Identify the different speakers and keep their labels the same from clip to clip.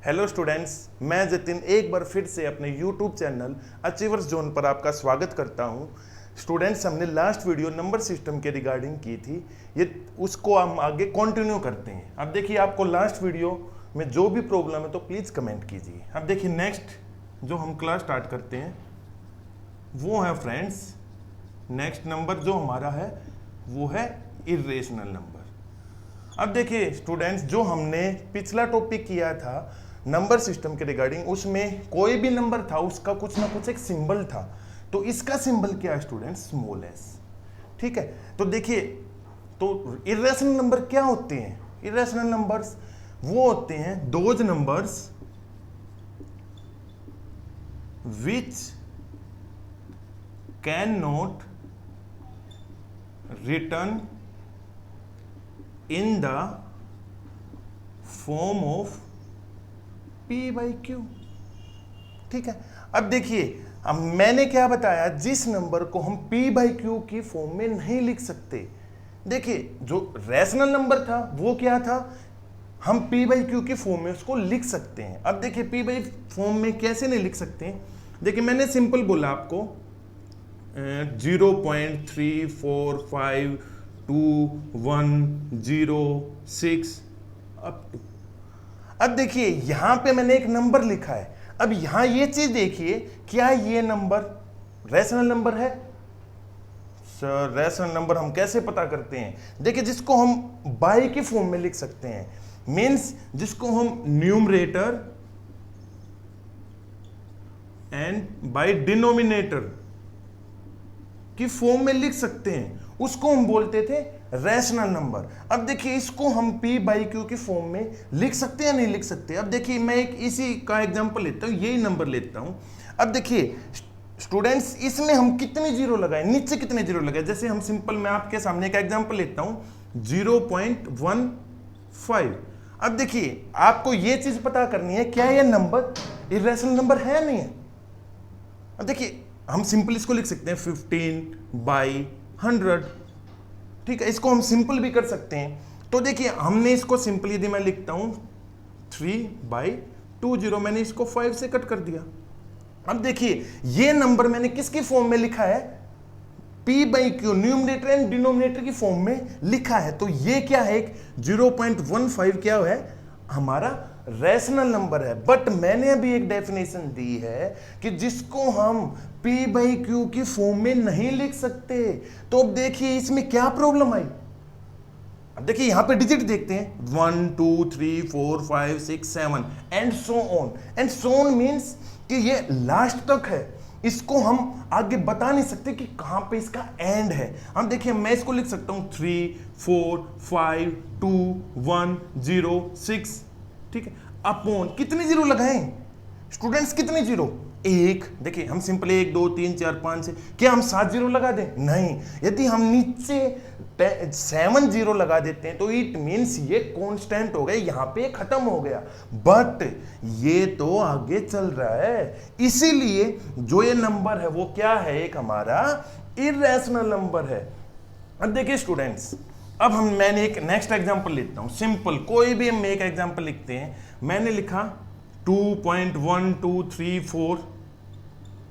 Speaker 1: Hello students, मैं जतिन एक बार फिर से अपने यूट्यूब चैनल अचीवर्स जोन पर आपका स्वागत करता हूं। स्टूडेंट्स, हमने लास्ट वीडियो नंबर सिस्टम के रिगार्डिंग की थी, ये उसको हम आगे कंटिन्यू करते हैं। अब देखिए, आपको लास्ट वीडियो में जो भी प्रॉब्लम है तो प्लीज़ कमेंट कीजिए। अब देखिए, नेक्स्ट जो हम क्लास स्टार्ट करते हैं वो है फ्रेंड्स, नेक्स्ट नंबर जो हमारा है वो है इर्रेशनल नंबर। अब देखिए स्टूडेंट्स, जो हमने पिछला टॉपिक किया था नंबर सिस्टम के रिगार्डिंग, उसमें कोई भी नंबर था उसका कुछ ना कुछ एक सिंबल था। तो इसका सिंबल क्या है स्टूडेंट्स? Small S. ठीक है, तो देखिए, तो इर्रेशनल नंबर क्या होते हैं? इर्रेशनल नंबर्स वो होते हैं those numbers which can not return in the form of P/Q। ठीक है, अब देखिए, अब मैंने क्या बताया, जिस नंबर को हम P/Q की फॉर्म में नहीं लिख सकते। देखिए, जो रैशनल नंबर था वो क्या था, हम P/Q की फॉर्म में उसको लिख सकते हैं। अब देखिए, P बाई फॉर्म में कैसे नहीं लिख सकते हैं? देखिए, मैंने सिंपल बोला आपको 0.3452106 अप टू। अब देखिए, यहां पे मैंने एक नंबर लिखा है। अब यहां ये चीज देखिए, क्या ये नंबर रैशनल नंबर है? सर, रैशनल नंबर हम कैसे पता करते हैं? देखिए, जिसको हम बाई की फॉर्म में लिख सकते हैं, मींस जिसको हम न्यूमरेटर एंड बाय डिनोमिनेटर की फॉर्म में लिख सकते हैं, उसको हम बोलते थे रैशनल नंबर। अब देखिए, इसको हम P/Q की फॉर्म में लिख सकते हैं या नहीं लिख सकते? अब देखिए, मैं एक इसी का एग्जांपल लेता हूं, यही नंबर लेता हूं। अब देखिए स्टूडेंट्स, इसमें हम कितने जीरो लगाए, नीचे कितने जीरो लगाए? जैसे हम सिंपल, मैं आपके सामने एक एग्जांपल लेता हूं 0.15। अब देखिए, आपको ये चीज पता करनी है, क्या ये नंबर इर्रेशनल नंबर है या नहीं है? अब देखिए, हम सिंपल इसको लिख सकते हैं 15/100। ठीक है, इसको हम सिंपल भी कर सकते हैं। तो देखिए, हमने इसको सिंपल, यदि मैं लिखता हूं 3/20, मैंने इसको 5 से कट कर दिया। अब देखिए, ये नंबर मैंने किसकी फॉर्म में लिखा है? P/Q, न्यूमरेटर एंड डिनोमिनेटर की फॉर्म में लिखा है। तो ये क्या है? एक 0.15 क्या है? हमारा रैशनल नंबर है। बट मैंने अभी एक डेफिनेशन दी है कि जिसको हम P/Q की फॉर्म में नहीं लिख सकते। तो अब देखिए, इसमें क्या प्रॉब्लम आई? अब देखिए, यहां पे डिजिट देखते हैं 1 2 3 4 5 6 7 and so on. And so on means कि ये लास्ट तक है, इसको हम आगे बता नहीं सकते कि कहां पे इसका एंड है। हम देखिए, मैं इसको लिख सकता हूं 3 4 5 2 1 0 6। ठीक है, अपॉन कितने जीरो लगाएं स्टूडेंट्स? कितने जीरो? एक। देखिए, हम सिंपल 1 2 3 4 5 से क्या हम 7 जीरो लगा दें? नहीं। यदि हम नीचे 7 जीरो लगा देते हैं तो इट मीन्स ये कांस्टेंट हो गया, यहां पे खत्म हो गया। बट ये तो आगे चल रहा है, इसीलिए जो ये नंबर है वो क्या है? एक हमारा इर्रेशनल नंबर है। अब देखिए स्टूडेंट्स, अब मैंने एक नेक्स्ट एग्जांपल लेता हूं, सिंपल कोई भी हम एक एग्जांपल लिखते हैं। मैंने लिखा 2.1234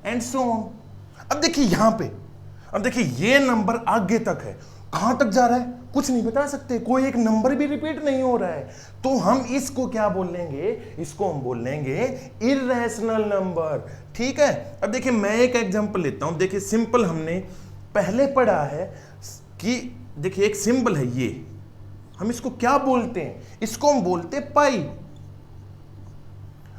Speaker 1: एंड सो ऑन। अब देखिए यहां पे, अब देखिए ये नंबर आगे तक है, कहां तक जा रहा है कुछ नहीं बता सकते, कोई एक नंबर भी रिपीट नहीं हो रहा है। तो हम इसको क्या बोलेंगे? इसको हम बोलेंगे इर्रेशनल नंबर। ठीक है, अब देखिए, मैं एक एग्जांपल लेता हूं। देखिए, सिंपल हमने पहले पढ़ा है कि देखिए, एक सिंबल है ये, हम इसको क्या बोलते हैं? इसको हम बोलते पाई।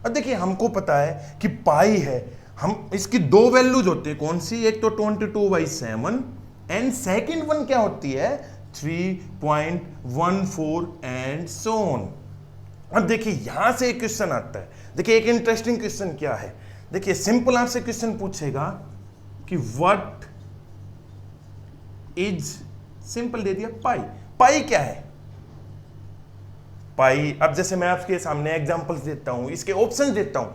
Speaker 1: अब देखिए, हमको पता है कि पाई है, हम इसकी दो वैल्यूज होती है, कौन सी? एक तो 22/7 एंड सेकंड वन क्या होती है? 3.14 एंड सो ऑन। अब देखिए, यहां से एक क्वेश्चन आता है। देखिए, एक इंटरेस्टिंग क्वेश्चन क्या है? देखिए, सिंपल आपसे क्वेश्चन पूछेगा कि व्हाट इज, सिंपल दे दिया पाई। पाई क्या है? पाई, अब जैसे मैं आपके सामने एग्जांपल्स देता हूं, इसके ऑप्शंस देता हूं।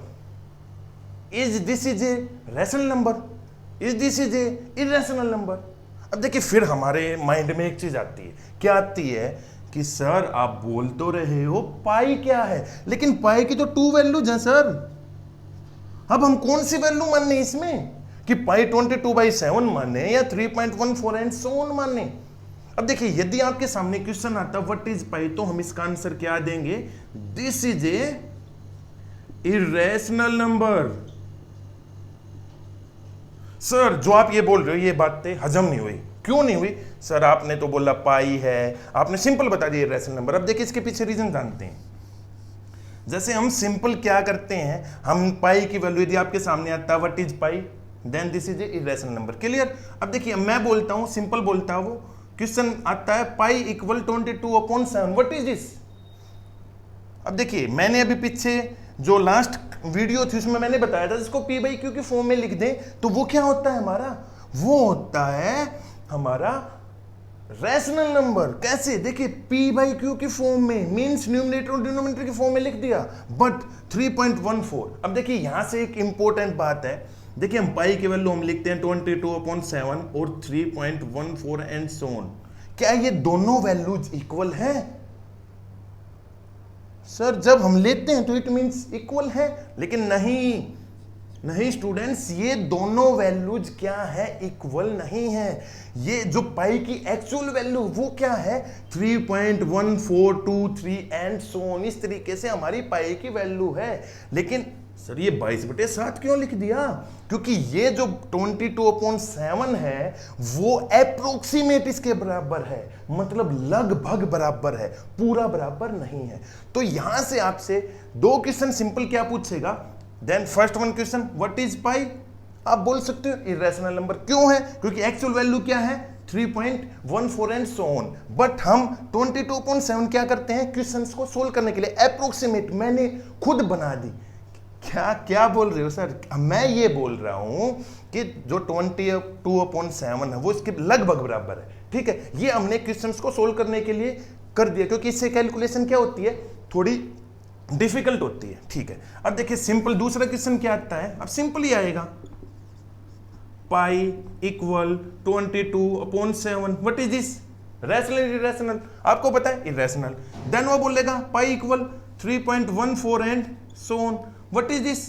Speaker 1: Is this is a rational number, is this is A irrational number. अब देखिए, फिर हमारे माइंड में एक चीज आती है, क्या आती है कि सर आप बोल तो रहे हो पाई क्या है, लेकिन पाई की तो 2 वैल्यूज हैं सर। अब हम कौन सी वैल्यू माने इसमें, कि पाई 22/7 माने या 3.14 एंड सो ऑन माने। अब देखिए यदि आपके सामने क्वेश्चन आता व्हाट इज पाई, तो हम इसका आंसर क्या देंगे, this is a irrational number. Sir जो आप ये बोल रहे हो ये बातें हजम नहीं हुई। क्यों नहीं हुई सर, आपने तो बोला पाई है, आपने सिंपल बता दिया इरेशनल नंबर। अब देखिए इसके पीछे रीजन जानते हैं। जैसे हम सिंपल क्या करते हैं, हम पाई की वैल्यू यदि आपके सामने आता है what is pi, then this is a irrational number. Clear. अब देखिए मैं बोलता हूं सिंपल बोलता हूं, क्वेश्चन आता है pi equal 22/7, what is this. अब देखिए मैंने अभी पीछे जो लास्ट वीडियो थी उसमें मैंने बताया था जिसको पी बाई क्यू के फॉर्म में लिख दें तो वो क्या होता है हमारा, वो होता है हमारा रैशनल नंबर। कैसे, देखिए पी बाई क्यू की फॉर्म में, मींस न्यूमरेटर और डिनोमिनेटर की फॉर्म में लिख दिया, बट 3.14। अब देखिए यहां से एक इंपॉर्टेंट बात है, देखिए हम पाई की वैल्यू हम लिखते हैं 22/7 और 3.14 एंड सो ऑन। क्या ये दोनों वैल्यूज इक्वल है सर? जब हम लेते हैं तो इट मींस इक्वल है, लेकिन नहीं स्टूडेंट्स, ये दोनों वैल्यूज क्या है, इक्वल नहीं है। ये जो पाई की एक्चुअल वैल्यू वो क्या है, 3.1423 एंड सो ऑन। इस तरीके से हमारी पाई की वैल्यू है। लेकिन सर ये 22/7 क्यों लिख दिया, क्योंकि ये जो 22/7 है वो अप्रोक्सीमेट इसके बराबर है, मतलब लगभग बराबर है, पूरा बराबर नहीं है। तो यहां से आपसे 2 क्वेश्चन सिंपल क्या पूछेगा, then first one question what is pi, आप बोल सकते हो इरेशनल नंबर। क्यों है, क्योंकि एक्चुअल वैल्यू क्या है 3.14 एंड सो ऑन। बट हम 22/7 क्या करते हैं, क्वेश्चंस को सोल्व करने के लिए अप्रोक्सीमेट मैंने खुद बना दी। क्या बोल रहे हो सर, मैं ये बोल रहा हूं कि जो 22/7 है वो इसके लगभग बराबर है। ठीक है, ये हमने क्वेश्चंस को सोल्व करने के लिए कर दिया, क्योंकि इससे कैलकुलेशन क्या होती है, थोड़ी डिफिकल्ट होती है। ठीक है, अब देखिए सिंपल दूसरा क्वेश्चन क्या आता है, अब सिंपल ही आएगा, pi equal 22/7, what is this, rational irrational, आपको पता है इरेशनल। देन वो बोलेगा pi equal 3.14 and so on, what is this,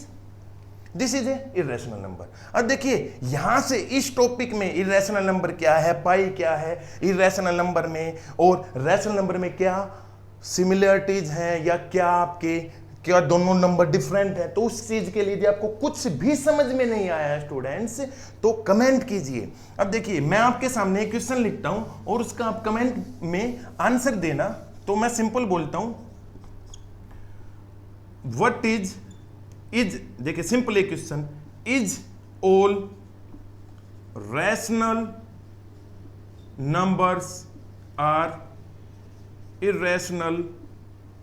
Speaker 1: this is a irrational number. अब देखिए यहां से इस टॉपिक में इरेशनल नंबर क्या है, पाई क्या है, इरेशनल नंबर में और रैशनल नंबर में क्या सिमिलरिटीज हैं, या क्या दोनों नंबर डिफरेंट है, तो उस चीज के लिए यदि आपको कुछ भी समझ में नहीं आया है स्टूडेंट्स तो कमेंट कीजिए। अब देखिए मैं आपके सामने एक क्वेश्चन लिखता हूं और उसका आप कमेंट में आंसर देना। तो मैं सिंपल बोलता हूं व्हाट इज देखिए सिंपल एक question, is all rational numbers are irrational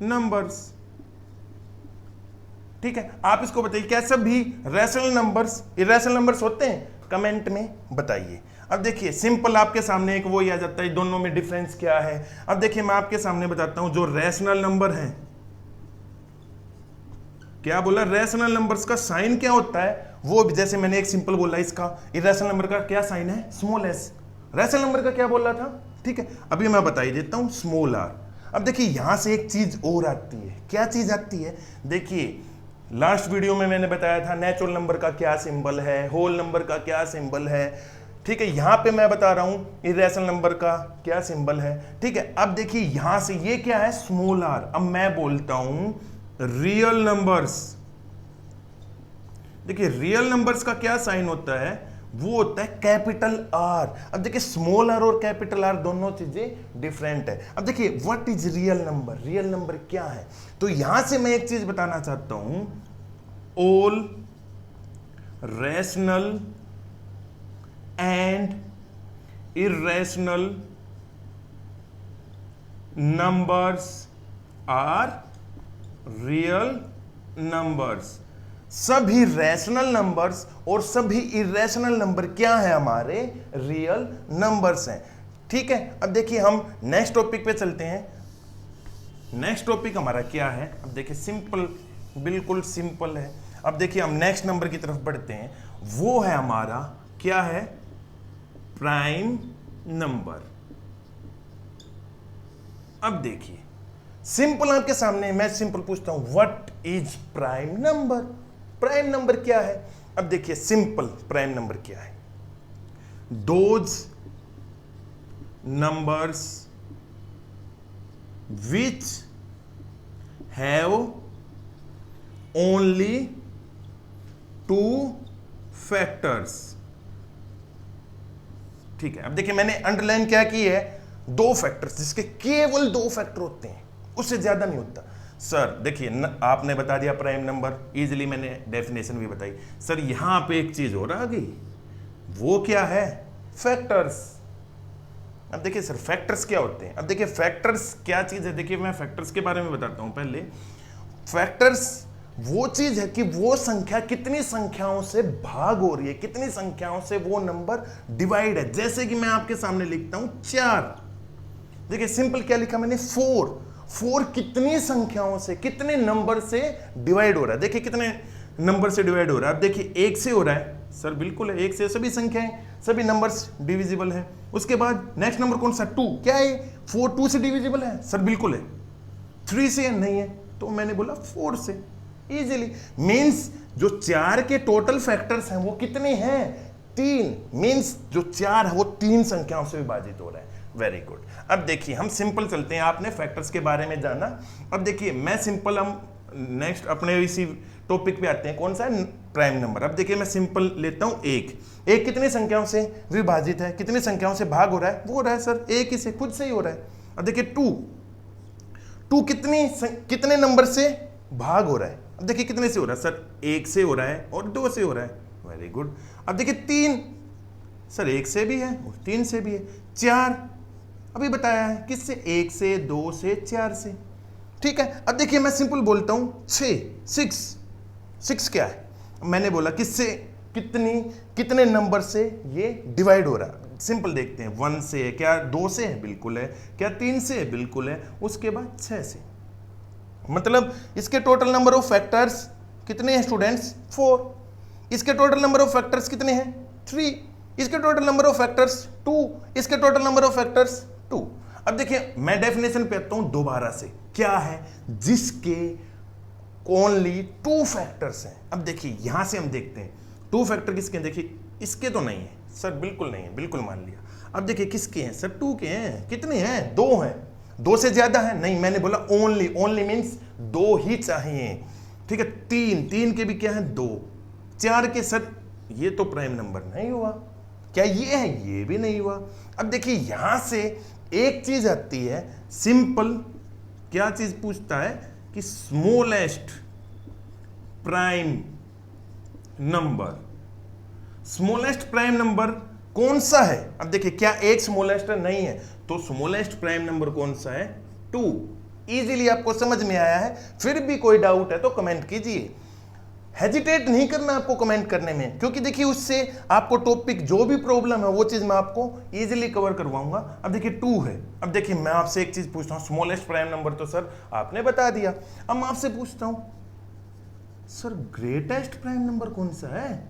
Speaker 1: numbers. ठीक है, आप इसको बताइए क्या सभी रैशनल नंबर्स इरेशनल नंबर्स होते हैं, कमेंट में बताइए। अब देखिए सिंपल आपके सामने एक वो ही आ जाता है, दोनों में डिफरेंस क्या है। अब देखिए मैं आपके सामने बताता हूं जो रैशनल नंबर है, क्या बोला, रैशनल नंबर्स का साइन क्या होता है, वो भी जैसे मैंने एक सिंपल बोला, इसका इरेशनल नंबर का क्या साइन है, स्मॉल एस। रैशनल नंबर का क्या बोला था, ठीक है, अभी मैं बता ही देता हूं, स्मॉल आर। अब देखिए यहां से एक चीज और आती है, क्या चीज आती है, देखिए लास्ट वीडियो में मैंने बताया था नेचुरल नंबर का क्या सिंबल है, होल नंबर का क्या सिंबल है। ठीक है, यहां पे मैं बता रहा हूं इरेशनल नंबर का क्या सिंबल है। ठीक है, अब देखिए यहां से ये क्या है, स्मॉल आर। अब मैं बोलता हूं रियल नंबर्स, देखिए रियल नंबर्स का क्या साइन होता है, वो होता है कैपिटल आर। अब देखिए स्मॉल आर और कैपिटल आर दोनों चीजें डिफरेंट है। अब देखिए what is real number, real number क्या है, तो यहां से मैं एक चीज बताना चाहता हूं, all rational and irrational numbers are real numbers. सभी रैशनल नंबर्स और सभी इरेशनल नंबर क्या है, हमारे रियल नंबर्स हैं। ठीक है, अब देखिए हम नेक्स्ट टॉपिक पे चलते हैं। नेक्स्ट टॉपिक हमारा क्या है, अब देखिए सिंपल, बिल्कुल सिंपल है। अब देखिए हम नेक्स्ट नंबर की तरफ बढ़ते हैं, वो है हमारा क्या है, प्राइम नंबर। अब देखिए सिंपल आपके सामने, मैं सिंपल पूछता हूं what is prime number. Prime number क्या है? अब देखिए सिंपल प्राइम नंबर क्या है? Those numbers which have only 2 factors. ठीक है, अब देखिए मैंने अंडरलाइन क्या की है, 2 फैक्टर्स, जिसके केवल 2 फैक्टर होते हैं, उससे ज्यादा नहीं होता। सर देखिए आपने बता दिया प्राइम नंबर, इजीली मैंने डेफिनेशन भी बताई। सर यहां पे एक चीज और आ गई, वो क्या है? फैक्टर्स। अब देखिए सर फैक्टर्स क्या होते हैं? अब देखिए फैक्टर्स क्या चीज है, देखिए मैं फैक्टर्स के बारे में बताता हूं। पहले फैक्टर्स वो चीज है कि वो संख्या कितनी संख्याओं से भाग हो रही है, कितनी संख्याओं से वो नंबर डिवाइड है। जैसे कि मैं आपके सामने लिखता हूं 4, देखिए सिंपल क्या लिखा मैंने, 4 कितनी संख्याओं से, कितने नंबर से डिवाइड हो रहा है? देखिए कितने नंबर से डिवाइड हो रहा है? अब देखिए 1 से हो रहा है। सर बिल्कुल है, 1 से सभी संख्याएं, सभी नंबर्स डिविजिबल है। उसके बाद नेक्स्ट नंबर कौन सा? 2। क्या है 4 2 से डिविजिबल है? सर बिल्कुल है। 3 से नहीं है, तो मैंने बोला 4 से। इजीली मींस जो 4 के टोटल फैक्टर्स हैं वो कितने हैं? 3। मींस जो 4 है वो 3 संख्याओं से विभाजित हो रहा है। Very good. अब देखिए हम सिंपल चलते हैं, आपने फैक्टर्स के बारे में जाना। अब देखिए मैं सिंपल, हम नेक्स्ट अपने इसी टॉपिक पे आते हैं, कौन सा है? Prime number. अब देखिए मैं सिंपल लेता हूं 1 कितनी संख्याओं से विभाजित है, कितनी संख्याओं से भाग हो रहा है? वो हो रहा है सर 1 ही से, खुद से ही हो रहा है। अब देखिए 2 कितने नंबर से भाग हो रहा है? अब देखिए कितने से हो रहा है? सर 1 से हो रहा है और 2 से हो रहा है। Very good. अब देखिए 3, सर 1 से भी है और 3 से भी है। 4 अभी बताया है, किससे? 1 से, 2 से, 4 से। ठीक है, अब देखिए मैं सिंपल बोलता हूं 6 क्या है? मैंने बोला किससे, कितने नंबर से ये डिवाइड हो रहा है? सिंपल देखते हैं, 1 से है क्या? 2 से है? बिल्कुल है। क्या 3 से है? बिल्कुल है। उसके बाद 6 से। मतलब इसके टोटल नंबर ऑफ फैक्टर्स कितने हैं स्टूडेंट्स? 4। इसके टोटल नंबर ऑफ फैक्टर्स कितने हैं? 3। इसके टोटल नंबर ऑफ फैक्टर्स 2। इसके टोटल नंबर ऑफ फैक्टर्स 2। अब देखिए मैं डेफिनेशन पे आता हूं दोबारा से, क्या है? जिसके ओनली 2 फैक्टर्स हैं। अब देखिए यहां से हम देखते हैं 2 फैक्टर किसके हैं? देखिए इसके तो नहीं है सर, बिल्कुल नहीं है, बिल्कुल मान लिया। अब देखिए किसके हैं? सर 2 के हैं। कितने हैं? 2 हैं। 2 से ज्यादा है? नहीं, मैंने बोला ओनली मीन्स 2 ही चाहिए। ठीक है, 3 के भी क्या है? 2। 4 के सर ये तो प्राइम नंबर नहीं हुआ। क्या ये है? ये भी नहीं हुआ। अब देखिए यहां से एक चीज आती है सिंपल, क्या चीज पूछता है कि smallest prime number. Smallest prime number कौन सा है? अब देखिए क्या एक स्मॉलेस्ट नहीं है, तो स्मॉलेस्ट प्राइम नंबर कौन सा है? 2। इजीली आपको समझ में आया है? फिर भी कोई डाउट है तो कमेंट कीजिए, हेजिटेट नहीं करना आपको कमेंट करने में, क्योंकि देखिए उससे आपको टॉपिक जो भी प्रॉब्लम है वो चीज मैं आपको इजीली कवर करवाऊंगा। अब देखिए 2 है। अब देखिए मैं आपसे एक चीज पूछता हूं, स्मॉलेस्ट प्राइम नंबर तो सर आपने बता दिया। अब मैं आपसे पूछता हूं सर ग्रेटेस्ट प्राइम नंबर कौन सा है?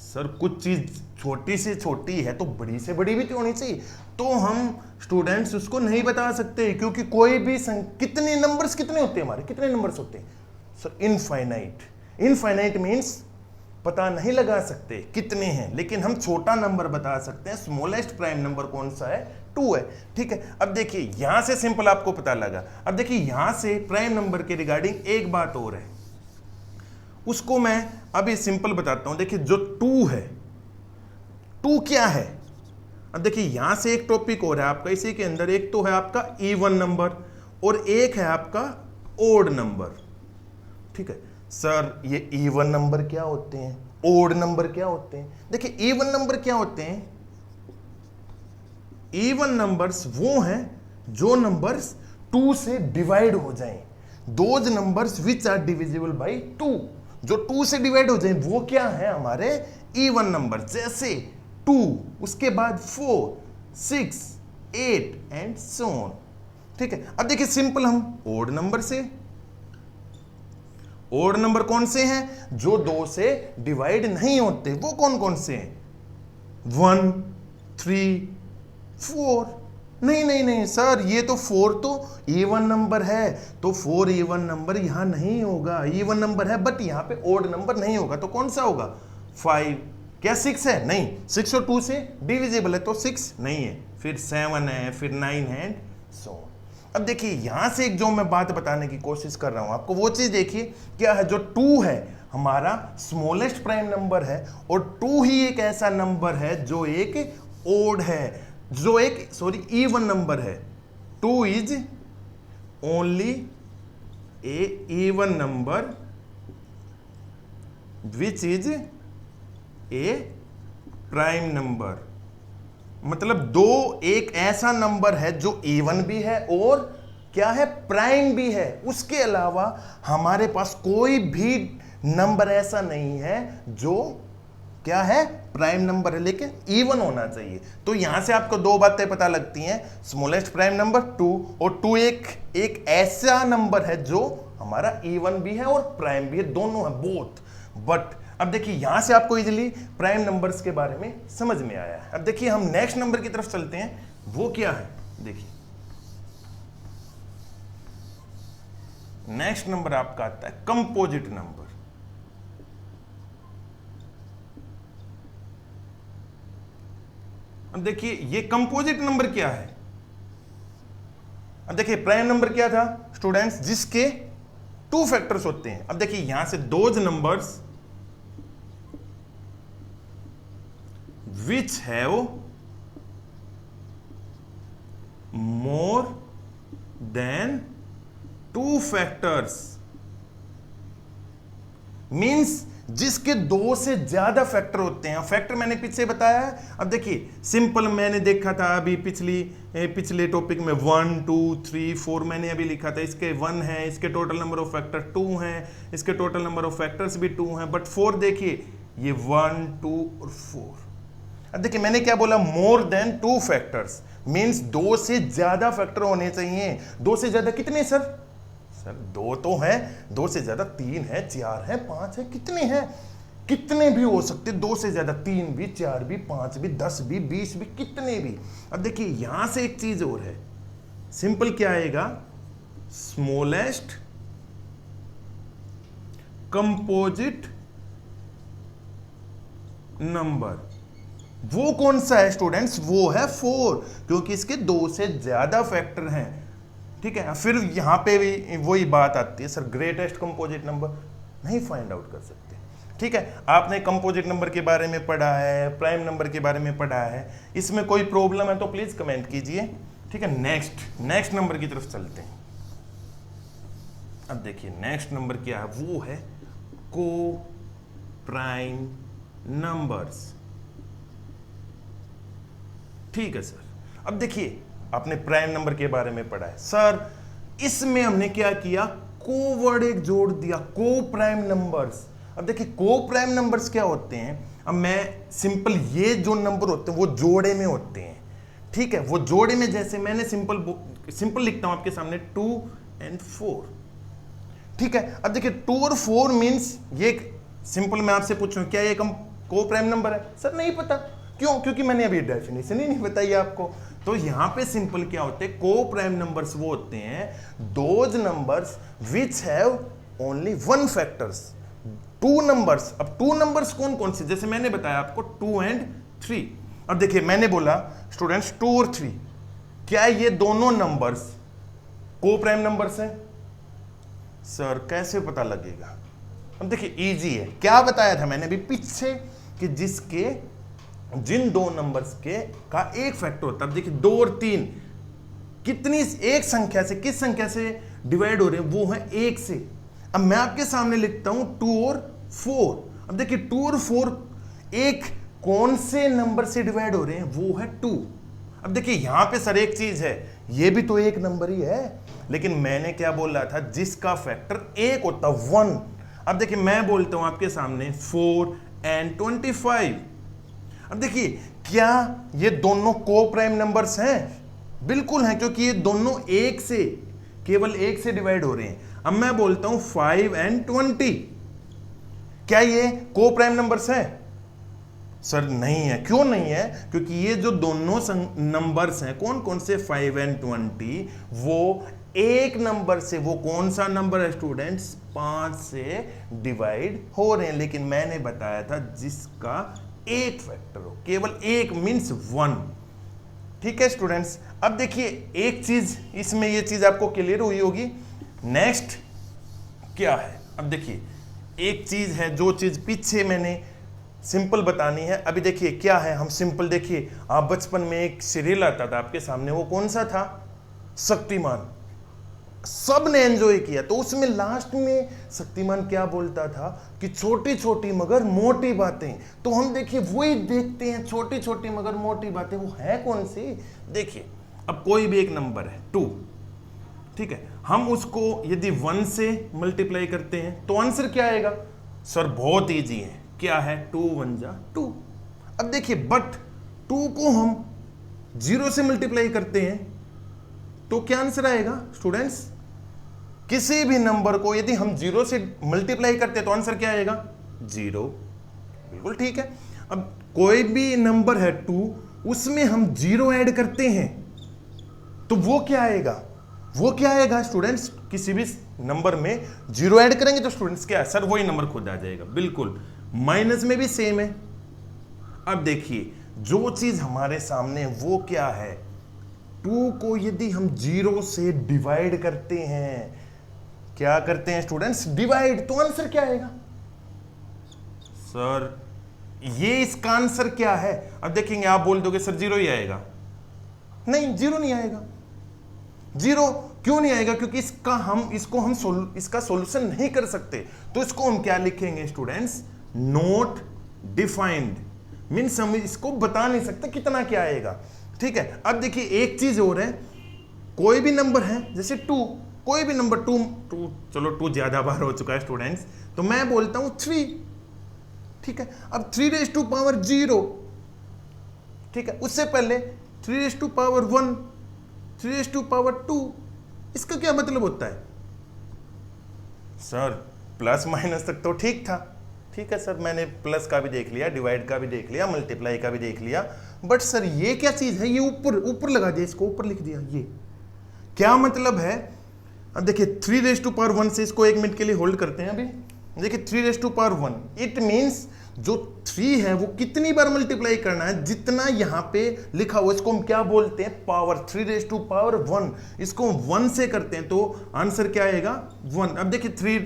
Speaker 1: सर कुछ चीज छोटी से छोटी है तो बड़ी से बड़ी भी तो होनी चाहिए, तो हम स्टूडेंट्स उसको नहीं बता सकते, क्योंकि कोई भी कितने नंबर्स कितने होते हैं हमारे? कितने नंबर्स होते हैं सर? इनफाइनाइट मींस पता नहीं लगा सकते कितने हैं, लेकिन हम छोटा नंबर बता सकते हैं। स्मॉलेस्ट प्राइम नंबर कौन सा है? 2 है। ठीक है, अब देखिए यहां से सिंपल आपको पता लगा। अब देखिए यहां से प्राइम नंबर के रिगार्डिंग एक बात और है, उसको मैं अभी सिंपल बताता हूं। देखिए जो 2 है, 2 क्या है? अब देखिए यहां से एक टॉपिक हो रहा है आपका इसी के अंदर, एक तो है आपका इवन नंबर और एक है आपका ओड नंबर। ठीक है सर, ये इवन नंबर क्या होते हैं, ओड नंबर क्या होते हैं? देखिए इवन नंबर क्या होते हैं? इवन नंबर्स वो हैं जो नंबर्स 2 से डिवाइड हो जाएं। Those numbers which are divisible by 2, जो 2 से डिवाइड हो जाएं वो क्या है? हमारे इवन नंबर। जैसे 2, उसके बाद 4, 6, 8 एंड सो ऑन। ठीक है, अब देखिए सिंपल हम ओड नंबर से, ओड नंबर कौन से हैं? जो 2 से डिवाइड नहीं होते, वो कौन कौन से हैं? 1, 3, 4। नहीं नहीं नहीं सर, ये तो 4 तो इवन नंबर है, तो 4 इवन नंबर यहां नहीं होगा, इवन नंबर है बट यहां पे ओड नंबर नहीं होगा, तो कौन सा होगा? 5। क्या 6 है? नहीं, 6 और 2 से डिविजिबल है, तो 6 नहीं है, फिर 7 है, फिर 9 है एंड सो। अब देखिए यहां से एक जो मैं बात बताने की कोशिश कर रहा हूं आपको, वो चीज देखिए क्या है, जो 2 है हमारा स्मॉलेस्ट प्राइम नंबर है, और 2 ही एक ऐसा नंबर है जो एक ओड है, जो एक इवन नंबर है। 2 is only A even number which is a prime number. मतलब 2 एक ऐसा नंबर है जो इवन भी है और क्या है, प्राइम भी है। उसके अलावा हमारे पास कोई भी नंबर ऐसा नहीं है जो क्या है, प्राइम नंबर है, लेकिन इवन होना चाहिए। तो यहां से आपको 2 बातें पता लगती हैं, स्मॉलेस्ट प्राइम नंबर 2, और 2 एक ऐसा नंबर है जो हमारा इवन भी है और प्राइम भी है, दोनों है, बोथ। बट अब देखिए यहां से आपको इजीली प्राइम नंबर्स के बारे में समझ में आया है। अब देखिए हम नेक्स्ट नंबर की तरफ चलते हैं, वो क्या है, देखिए नेक्स्ट नंबर आपका आता है कंपोजिट नंबर। अब देखिए ये कंपोजिट नंबर क्या है। अब देखिए प्राइम नंबर क्या था स्टूडेंट्स, जिसके 2 फैक्टर्स होते हैं। अब देखिए यहां से those numbers which have more than 2 factors means जिसके 2 से ज्यादा फैक्टर होते हैं। फैक्टर मैंने पीछे बताया है। अब देखिए सिंपल मैंने देखा था अभी पिछले टॉपिक में 1 2 3 4 मैंने अभी लिखा था, इसके 1 है, इसके टोटल नंबर ऑफ फैक्टर 2 हैं, इसके टोटल नंबर ऑफ फैक्टर्स भी 2 हैं, बट 4 देखिए ये 1 2 और 4। अब देखिए मैंने क्या बोला, मोर देन 2 फैक्टर्स मींस 2 से ज्यादा फैक्टर होने चाहिए। 2 से ज्यादा कितने सर? सर 2 तो है, 2 से ज्यादा 3 है, 4 है, 5 है, कितने हैं? कितने भी हो सकते, 2 से ज्यादा 3 भी, 4 भी, 5 भी, 10 भी, 20 भी, कितने भी। अब देखिए यहां से एक चीज और है, सिंपल क्या आएगा, स्मॉलेस्ट कंपोजिट नंबर। वो कौन सा है स्टूडेंट्स? वो है 4, क्योंकि इसके 2 से ज्यादा फैक्टर हैं। ठीक है, फिर यहां पे भी वही बात आती है, सर ग्रेटेस्ट कंपोजिट नंबर नहीं फाइंड आउट कर सकते। ठीक है, आपने कंपोजिट नंबर के बारे में पढ़ा है, प्राइम नंबर के बारे में पढ़ा है, इसमें कोई प्रॉब्लम है तो प्लीज कमेंट कीजिए। ठीक है, नेक्स्ट नंबर की तरफ चलते हैं। अब देखिए नेक्स्ट नंबर क्या है, वो है को प्राइम नंबर्स। ठीक है सर, अब देखिए आपने प्राइम नंबर के बारे में पढ़ा है, सर इसमें हमने क्या किया, को वर्ड एक जोड़ दिया, को प्राइम नंबर्स। अब देखिए को प्राइम नंबर्स क्या होते हैं, अब मैं सिंपल ये जो नंबर होते हैं वो जोड़े में होते हैं। ठीक है, वो जोड़े में, जैसे मैंने सिंपल लिखता हूं आपके सामने 2 और 4। ठीक है, अब देखिए 2 और 4 मींस ये सिंपल, मैं आपसे पूछूं क्या ये को प्राइम नंबर है? सर नहीं पता। क्यों? क्योंकि मैंने अभी डेफिनेशन ही नहीं बताई आपको। तो यहां पे सिंपल क्या होते हैं, को प्राइम नंबर्स वो होते हैं those numbers which have only 1 factors. 2 numbers, अब 2 नंबर्स कौन कौन से, जैसे मैंने बताया आपको 2 और 3। अब देखिए मैंने बोला स्टूडेंट्स 2 और 3, क्या ये दोनों नंबर्स को प्राइम नंबर्स हैं? सर कैसे पता लगेगा? अब देखिए इजी है, क्या बताया था मैंने अभी पीछे कि जिन 2 नंबर्स का एक फैक्टर होता है। अब देखिए 2 और 3 कितनी एक संख्या से, किस संख्या से डिवाइड हो रहे हैं, वो है 1 से। अब मैं आपके सामने लिखता हूं 2 और 4। अब देखिए 2 और 4 एक कौन से नंबर से डिवाइड हो रहे हैं, वो है 2। अब देखिए यहां पे सर एक चीज है, ये भी तो एक नंबर ही है, लेकिन मैंने क्या बोल रहा था, जिसका फैक्टर 1 होता 1। अब देखिए मैं बोलता हूं आपके सामने 4 और 25। अब देखिए क्या ये दोनों को प्राइम नंबर्स हैं? बिल्कुल हैं, क्योंकि ये दोनों केवल 1 से डिवाइड हो रहे हैं। अब मैं बोलता हूं 5 और 20, क्या ये को प्राइम नंबर्स हैं? सर नहीं है। क्यों नहीं है? क्योंकि ये जो दोनों नंबर्स हैं, कौन कौन से 5 और 20, वो एक नंबर से, वो कौन सा नंबर है स्टूडेंट्स, 5 से डिवाइड हो रहे हैं। लेकिन मैंने बताया था जिसका एक फैक्टर हो, केवल एक मीन्स 1। ठीक है स्टूडेंट्स, अब देखिए एक चीज इसमें, ये चीज आपको क्लियर हुई होगी। नेक्स्ट क्या है, अब देखिए एक चीज है जो चीज पीछे मैंने सिंपल बतानी है। अभी देखिए क्या है, हम सिंपल देखिए, आप बचपन में एक सीरियल आता था आपके सामने, वो कौन सा था, शक्तिमान। सब ने एंजॉय किया। तो उसमें लास्ट में शक्तिमान क्या बोलता था कि छोटी छोटी मगर मोटी बातें। तो हम देखिए वही देखते हैं, छोटी छोटी मगर मोटी बातें, वो है कौन सी। देखिए अब कोई भी एक नंबर है 2, ठीक है, हम उसको यदि 1 से मल्टीप्लाई करते हैं तो आंसर क्या आएगा। सर बहुत इजी है, क्या है, 2 1 जा 2। अब देखिए बट 2 को हम 0 से मल्टीप्लाई करते हैं तो क्या आंसर आएगा स्टूडेंट्स। किसी भी नंबर को यदि हम 0 से मल्टीप्लाई करते हैं तो आंसर क्या आएगा, 0। बिल्कुल ठीक है। अब कोई भी नंबर है 2, उसमें हम 0 ऐड करते हैं तो वो क्या आएगा, वो क्या आएगा स्टूडेंट्स। किसी भी नंबर में 0 ऐड करेंगे तो स्टूडेंट्स क्या है, सर वही नंबर खुद आ जाएगा। बिल्कुल, माइनस में भी सेम है। अब देखिए जो चीज हमारे सामने वो क्या है, 2 को यदि हम 0 से डिवाइड करते हैं, क्या करते हैं स्टूडेंट्स, डिवाइड, तो आंसर क्या आएगा। सर ये इसका आंसर क्या है। अब देखेंगे आप बोल दोगे सर 0 ही आएगा। नहीं, 0 नहीं आएगा। 0 क्यों नहीं आएगा, क्योंकि इसका सॉल्यूशन नहीं कर सकते। तो इसको हम क्या लिखेंगे स्टूडेंट्स, नॉट डिफाइंड, मीन्स हम इसको बता नहीं सकते कितना क्या आएगा। ठीक है, अब देखिए एक चीज और है, कोई भी नंबर है जैसे 2, कोई भी नंबर 2, चलो 2 ज्यादा बार हो चुका है स्टूडेंट्स, तो मैं बोलता हूं 3। ठीक है, अब 3⁻0, ठीक है, उससे पहले 3⁻1, 3⁻2, इसका क्या मतलब होता है। सर प्लस माइनस तक तो ठीक था। ठीक है सर, मैंने प्लस का भी देख लिया, डिवाइड का भी देख लिया, मल्टीप्लाई का भी देख लिया, बट सर ये क्या चीज है, ये ऊपर लगा दिया, इसको ऊपर लिख दिया, ये क्या मतलब है। अब देखिए 3⁻1 से इसको 1 मिनट के लिए होल्ड करते हैं। अभी देखिए 3⁻1, इट मीन्स जो 3 है वो कितनी बार मल्टीप्लाई करना है, जितना यहां पे लिखा हुआ, इसको हम क्या बोलते हैं, पावर। 3⁻1, इसको 1 से करते हैं तो आंसर क्या आएगा, 1। अब देखिए 3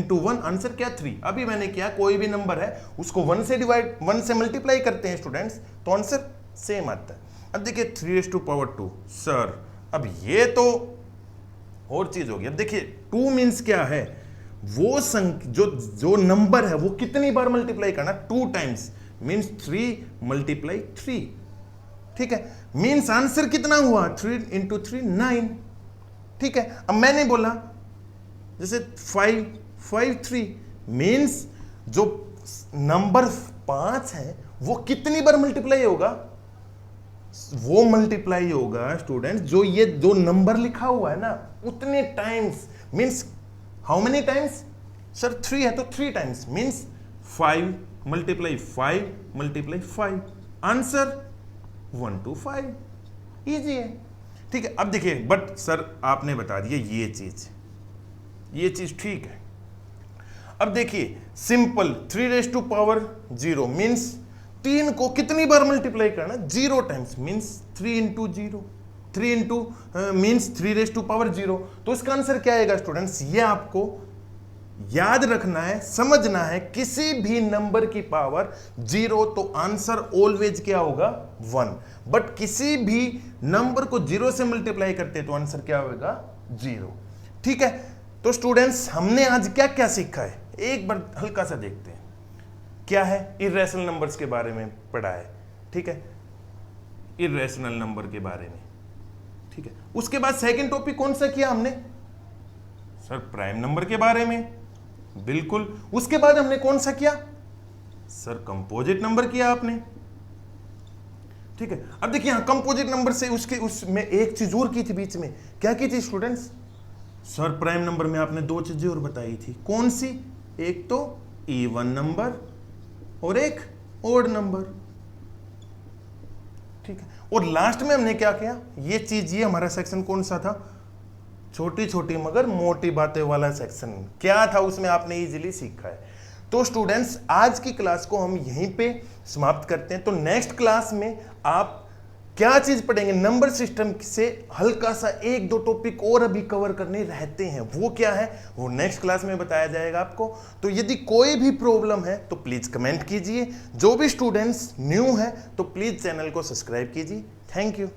Speaker 1: × 1 आंसर क्या, 3। अभी मैंने क्या, कोई भी नंबर है उसको 1 से मल्टीप्लाई करते हैं स्टूडेंट्स तो आंसर सेम आता है। अब देखिए 3⁻2, सर अब ये तो और चीज होगी। अब देखिए 2 मीन्स क्या है, वो संख्या जो नंबर है वो कितनी बार मल्टीप्लाई करना, 2 टाइम्स, मीन्स 3 × 3। ठीक है, मीन्स आंसर कितना हुआ, 3 × 3 9। ठीक है, अब मैंने बोला जैसे 5 3, मीन्स जो नंबर 5 है वो कितनी बार मल्टीप्लाई होगा, वो मल्टीप्लाई होगा स्टूडेंट जो ये जो नंबर लिखा हुआ है ना उतने times. Means how many times, sir 3 है तो 3 times, means 5 × 5 × 5, answer 1 to 5। Easy है। ठीक है, अब देखिए बट सर आपने बता दिया ये चीज ठीक है। अब देखिए सिंपल 3⁻0 मीन्स 3 को कितनी बार मल्टीप्लाई करना, 0 टाइम्स, मीन्स 3 × 0, 3 मीन्स 3⁻0। तो इसका आंसर क्या आएगा स्टूडेंट्स, ये आपको याद रखना है, समझना है। किसी भी नंबर की पावर 0 तो आंसर ऑलवेज क्या होगा, 1। बट किसी भी नंबर को 0 से मल्टीप्लाई करते हैं तो आंसर क्या होगा, 0। ठीक है, तो स्टूडेंट्स हमने आज क्या क्या सीखा है, एक बार हल्का सा देखते हैं। क्या है, इर्रेशनल नंबर्स के बारे में पढ़ा है। ठीक है, इर्रेशनल नंबर के बारे में। ठीक है, उसके बाद सेकंड टॉपिक कौन सा किया हमने, सर प्राइम नंबर के बारे में। बिल्कुल, उसके बाद हमने कौन सा किया, सर कंपोजिट नंबर किया आपने। ठीक है, अब देखिए यहां कंपोजिट नंबर से उसमें एक चीज और की थी बीच में, क्या की थी स्टूडेंट्स, सर प्राइम नंबर में आपने 2 चीजें और बताई थी। कौन सी, एक तो इवन नंबर और एक ओड नंबर। ठीक है। और लास्ट में हमने क्या किया, ये चीज, ये हमारा सेक्शन कौन सा था, छोटी छोटी मगर मोटी बातें वाला सेक्शन क्या था, उसमें आपने इजीली सीखा है। तो स्टूडेंट्स आज की क्लास को हम यहीं पे समाप्त करते हैं। तो नेक्स्ट क्लास में आप क्या चीज पढ़ेंगे, नंबर सिस्टम से हल्का सा एक दो टॉपिक और अभी कवर करने रहते हैं, वो क्या है वो नेक्स्ट क्लास में बताया जाएगा आपको। तो यदि कोई भी प्रॉब्लम है तो प्लीज कमेंट कीजिए। जो भी स्टूडेंट्स न्यू है तो प्लीज चैनल को सब्सक्राइब कीजिए। Thank you.